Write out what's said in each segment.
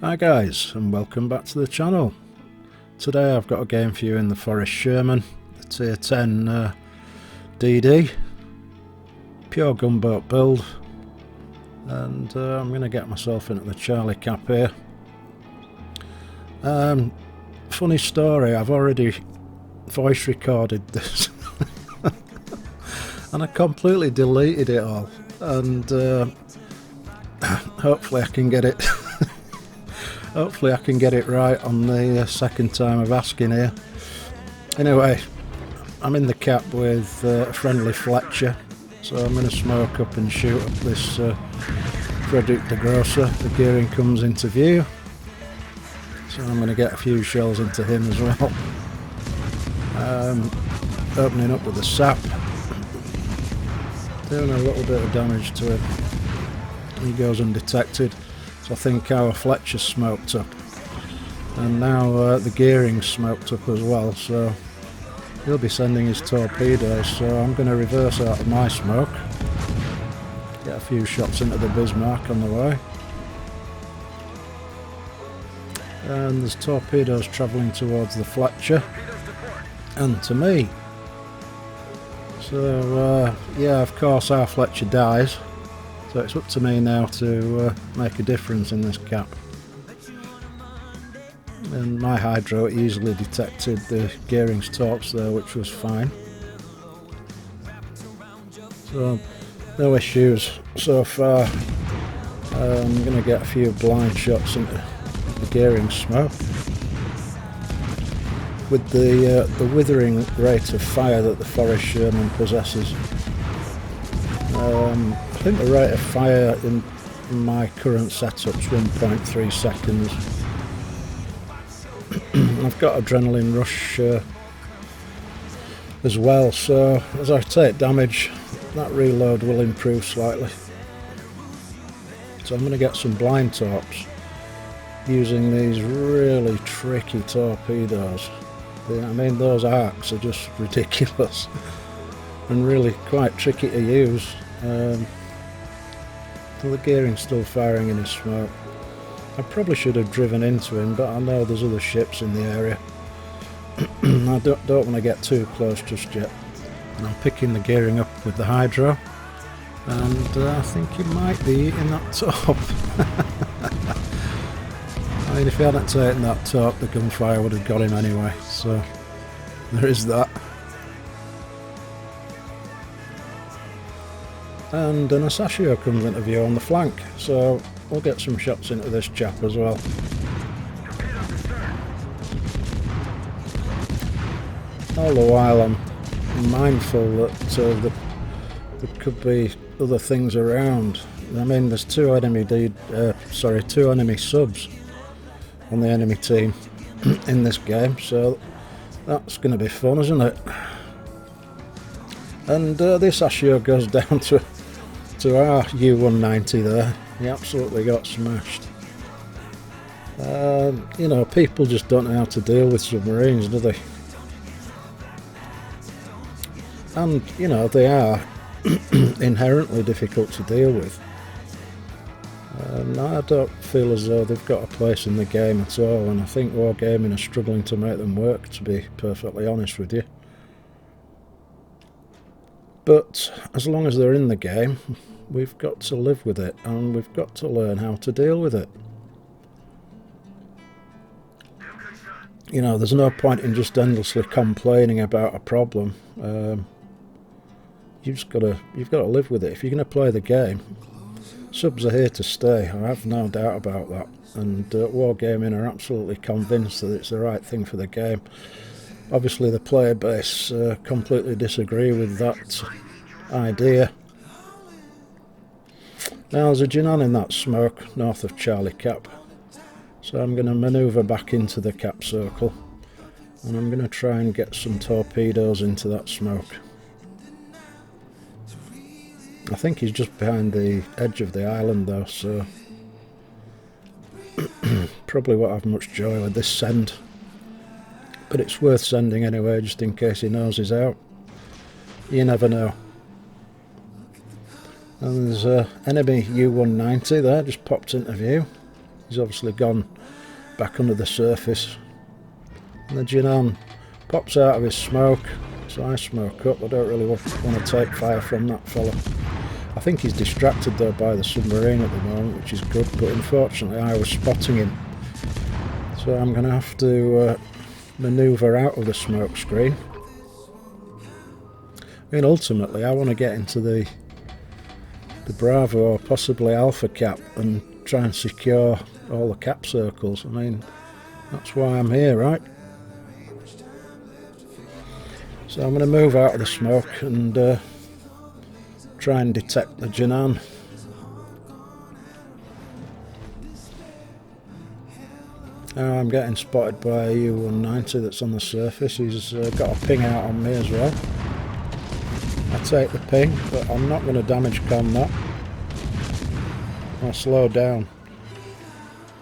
Hi guys, and welcome back to the channel. Today I've got a game for you in the Forrest Sherman, the tier 10 DD, pure gunboat build, and I'm going to get myself into the Charlie Cap here. Funny story, I've already voice recorded this and I completely deleted it all, and hopefully I can get it hopefully I can get it right on the second time of asking here. Anyway, I'm in the cap with a friendly Fletcher, so I'm going to smoke up and shoot up this Frederick the Grosser. The gearing comes into view, so I'm going to get a few shells into him as well. Opening up with the sap, doing a little bit of damage to him. He goes undetected. I think our Fletcher's smoked up, and now the gearing's smoked up as well, so he'll be sending his torpedoes, so I'm going to reverse out of my smoke, get a few shots into the Bismarck on the way, and there's torpedoes travelling towards the Fletcher and to me. So yeah, of course our Fletcher dies. So it's up to me now to make a difference in this cap. And my hydro easily detected the gearing's torps there, which was fine. So no issues so far. I'm going to get a few blind shots into the gearing smoke. With the withering rate of fire that the Forrest Sherman possesses, I think the rate of fire in my current setup's 1.3 seconds. I've got adrenaline rush as well, so as I take damage, that reload will improve slightly. So I'm going to get some blind torps using these really tricky torpedoes. I mean, those arcs are just ridiculous and really quite tricky to use. The gearing's still firing in his smoke. I probably should have driven into him, but I know there's other ships in the area. I don't want to get too close just yet. And I'm picking the gearing up with the hydro, and I think he might be eating that top. I mean, if he hadn't taken that top, the gunfire would have got him anyway, so there is that. And an Asashio comes into view on the flank, so we'll get some shots into this chap as well. All the while I'm mindful that there could be other things around. I mean, there's two enemy subs on the enemy team in this game, so that's going to be fun, isn't it? And this Asashio goes down to our U-190 there. He absolutely got smashed. You know, people just don't know how to deal with submarines, do they? And, you know, they are inherently difficult to deal with. I don't feel as though they've got a place in the game at all, and I think Wargaming are struggling to make them work, to be perfectly honest with you. But as long as they're in the game, we've got to live with it, and we've got to learn how to deal with it. You know, there's no point in just endlessly complaining about a problem. You've got to live with it. If you're going to play the game, subs are here to stay. I have no doubt about that. And Wargaming are absolutely convinced that it's the right thing for the game. Obviously the player base completely disagree with that idea. Now there's a Jinan in that smoke north of Charlie Cap, so I'm going to manoeuvre back into the cap circle, and I'm going to try and get some torpedoes into that smoke. I think he's just behind the edge of the island though, so probably won't have much joy with this send. But it's worth sending anyway, just in case he knows he's out. You never know. And there's enemy U-190 there, just popped into view. He's obviously gone back under the surface. And the Jinan pops out of his smoke, so I smoke up. I don't really want to take fire from that fella. I think he's distracted though by the submarine at the moment, which is good, but unfortunately I was spotting him. So I'm going to have to manoeuvre out of the smoke screen. I mean, ultimately I want to get into the Bravo or possibly Alpha cap and try and secure all the cap circles. I mean, that's why I'm here, right? So I'm going to move out of the smoke and try and detect the Jinan. I'm getting spotted by a U-190 that's on the surface. He's got a ping out on me as well. I take the ping, but I'm not going to damage con that. I'll slow down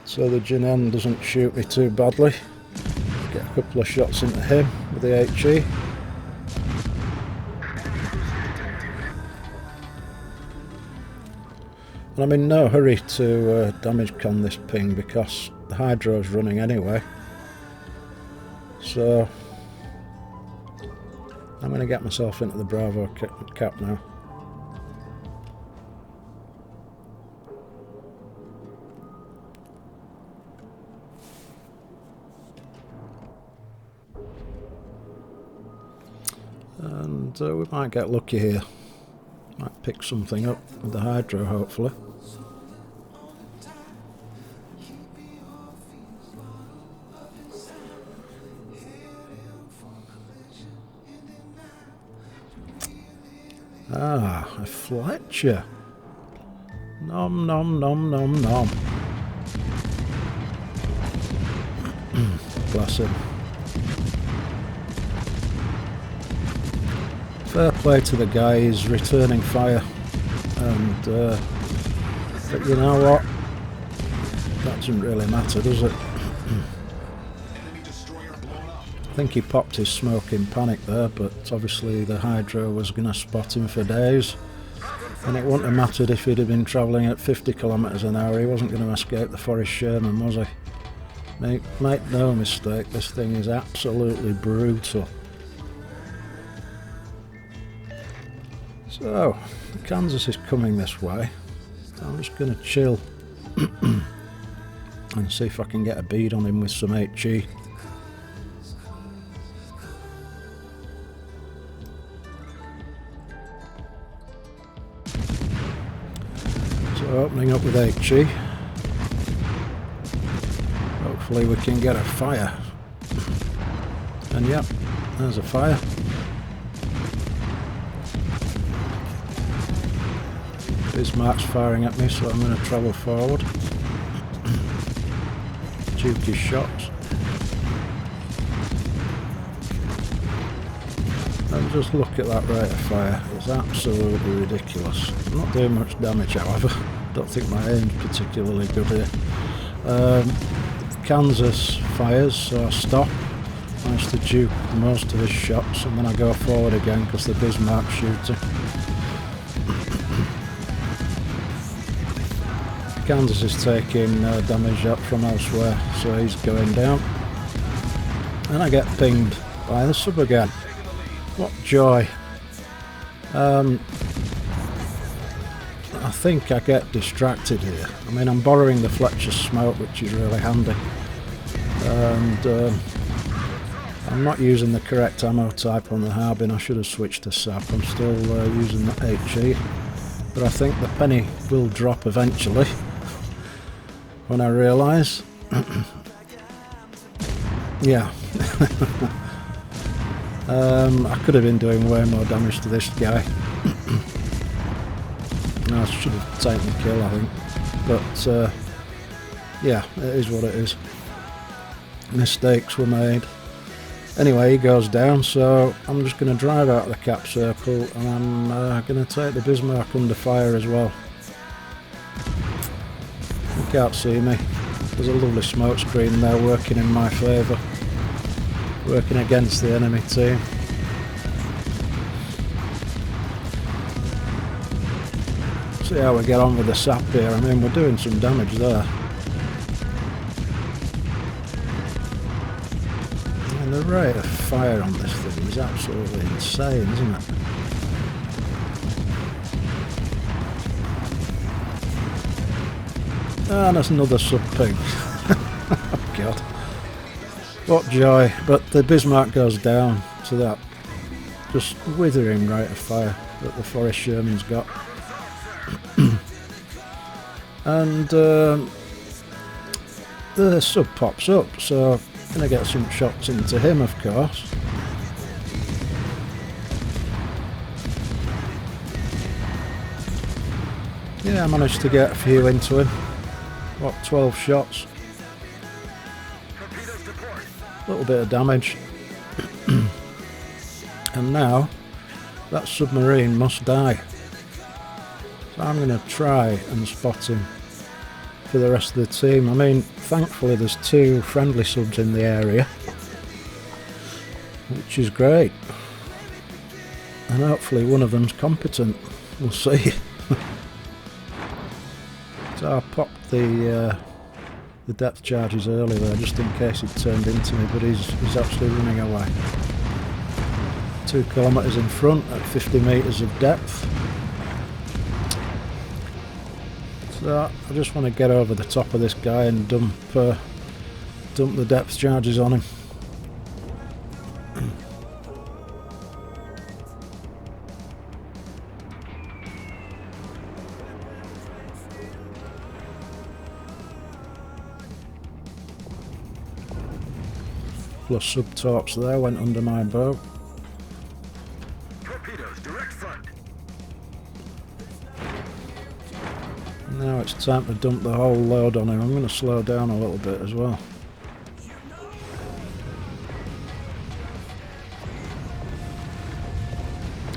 so the Jinan doesn't shoot me too badly. Get a couple of shots into him with the HE. And I'm in no hurry to damage con this ping because the hydro's running anyway. So I'm going to get myself into the Bravo cap now. And we might get lucky here. Might pick something up with the hydro, hopefully. Ah, a Fletcher. Nom nom nom nom nom. Bless him. Fair play to the guy, he's returning fire. And but you know what? That doesn't really matter, does it? I think he popped his smoke in panic there, but obviously the hydro was going to spot him for days. And it wouldn't have mattered if he'd have been travelling at 50 kilometres an hour. He wasn't going to escape the Forrest Sherman, was he? Make no mistake, this thing is absolutely brutal. So, Kansas is coming this way. I'm just going to chill and see if I can get a bead on him with some HE. So opening up with HE. Hopefully we can get a fire. And yep, there's a fire. Bismarck's firing at me, so I'm going to travel forward. Juke his shots. And just look at that rate of fire, it's absolutely ridiculous. I'm not doing much damage, however. Don't think my aim's particularly good here. Kansas fires, so I stop. Manage to dupe most of his shots, and then I go forward again because the Bismarck's shooting. Kansas is taking damage up from elsewhere, so he's going down. And I get pinged by the sub again. What joy. I think I get distracted here. I mean, I'm borrowing the Fletcher smoke, which is really handy. And I'm not using the correct ammo type on the Harbin. I should have switched to SAP. I'm still using the HE. But I think the penny will drop eventually. When I realise. Yeah. I could have been doing way more damage to this guy. I should have taken the kill, I think. But yeah, it is what it is. Mistakes were made. Anyway, he goes down, so I'm just going to drive out of the cap circle, and I'm going to take the Bismarck under fire as well. You can't see me. There's a lovely smoke screen there working in my favour. Working against the enemy team. See how we get on with the sap here. I mean, we're doing some damage there. And the rate of fire on this thing is absolutely insane, isn't it? And there's another sub-pig. Oh god. What joy. But the Bismarck goes down to that just withering rate of fire that the Forrest Sherman's got. And the sub pops up, so I'm going to get some shots into him, of course. Yeah, I managed to get a few into him. What, 12 shots? A little bit of damage. And now that submarine must die. So I'm going to try and spot him for the rest of the team. I mean, thankfully there's 2 friendly subs in the area, which is great. And hopefully one of them's competent. We'll see. So I popped the depth charges early there, just in case he turned into me, but he's actually running away. 2 kilometres in front at 50 metres of depth. So I just want to get over the top of this guy and dump the depth charges on him. Plus sub-torps there went under my boat. Torpedoes, direct front. Now it's time to dump the whole load on him. I'm going to slow down a little bit as well.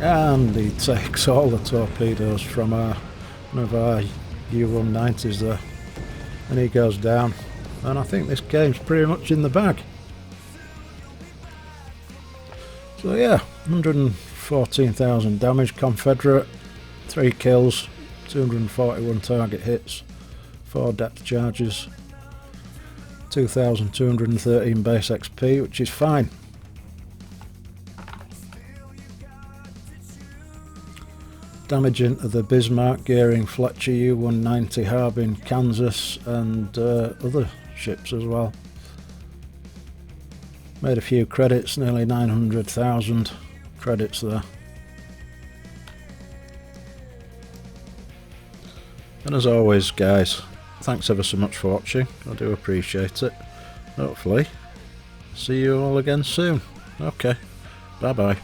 And he takes all the torpedoes from one of our U-190s there. And he goes down. And I think this game's pretty much in the bag. So yeah, 114,000 damage Confederate, 3 kills, 241 target hits, 4 depth charges, 2,213 base XP, which is fine. Damage into the Bismarck, Gearing, Fletcher, U-190, Harbin, Kansas, and other ships as well. Made a few credits, nearly 900,000 credits there. And as always guys, thanks ever so much for watching, I do appreciate it. Hopefully, see you all again soon. Okay, bye bye.